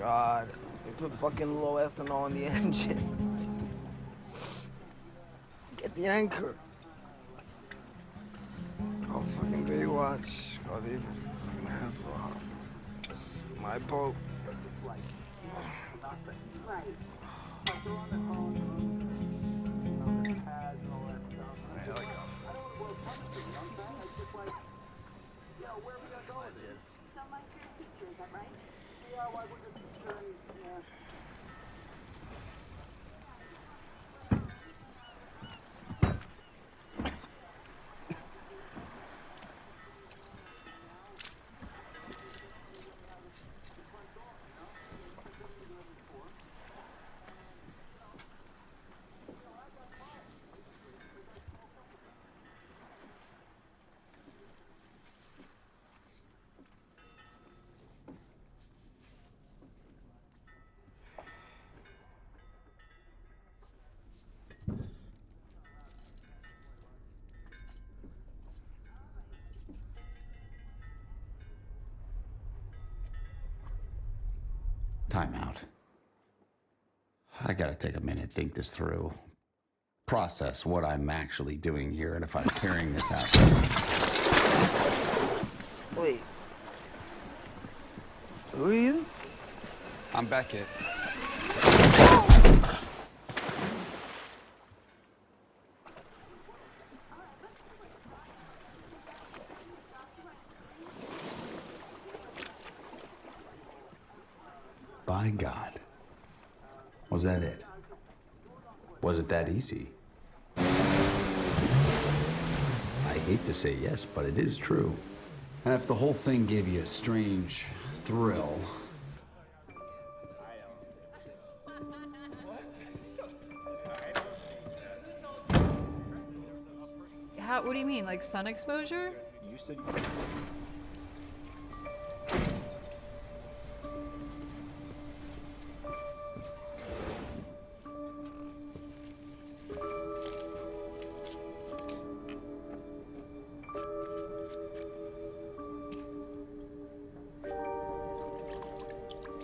God. They put fucking low ethanol in the engine. Get the anchor. Call fucking Baywatch. Call David. Fucking asshole. It's my boat. Time out. I gotta take a minute, think this through. Process what I'm actually doing here and if I'm carrying this out. Wait. Who are you? I'm Beckett. By God. Was that it? Was it that easy? I hate to say yes, but it is true. And if the whole thing gave you a strange thrill, What do you mean, like sun exposure? You said.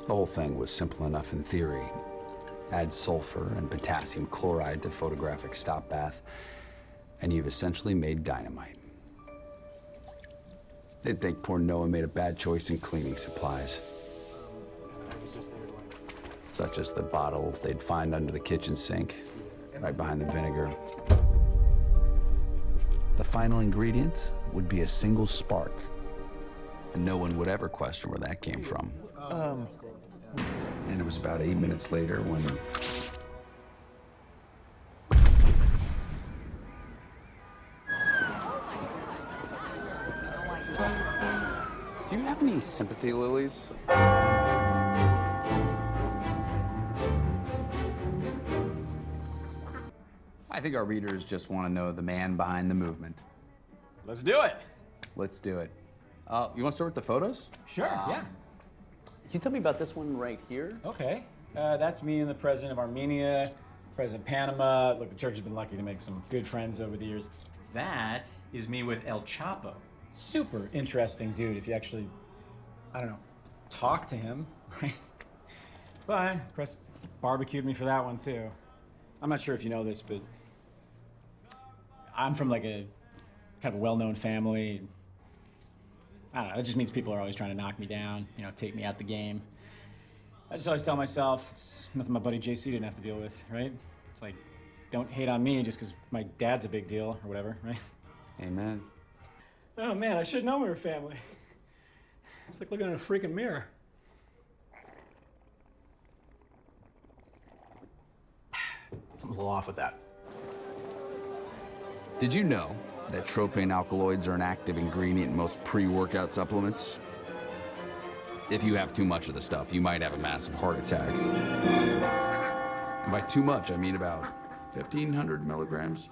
the whole thing was simple enough in theory. Add sulfur and potassium chloride to photographic stop bath, and you've essentially made dynamite. They'd think poor Noah made a bad choice in cleaning supplies. Such as the bottle they'd find under the kitchen sink, right behind the vinegar. The final ingredient would be a single spark. And no one would ever question where that came from. And it was about 8 minutes later when... Do you have any sympathy lilies? I think our readers just want to know the man behind the movement. Let's do it. Let's do it. You want to start with the photos? Sure, yeah. Can you tell me about this one right here? Okay. That's me and the president of Armenia, president of Panama. Look, the church has been lucky to make some good friends over the years. That is me with El Chapo. Super interesting dude if you actually, I don't know, talk to him, right? But, of course, barbecued me for that one too. I'm not sure if you know this, but I'm from like a kind of a well-known family. I don't know, it just means people are always trying to knock me down, you know, take me out the game. I just always tell myself, it's nothing my buddy JC didn't have to deal with, right? It's like, don't hate on me just because my dad's a big deal or whatever, right? Amen. Oh man, I should know we were family. It's like looking in a freaking mirror. Something's a little off with that. Did you know that tropane alkaloids are an active ingredient in most pre-workout supplements? If you have too much of the stuff, you might have a massive heart attack. And by too much, I mean about 1,500 milligrams.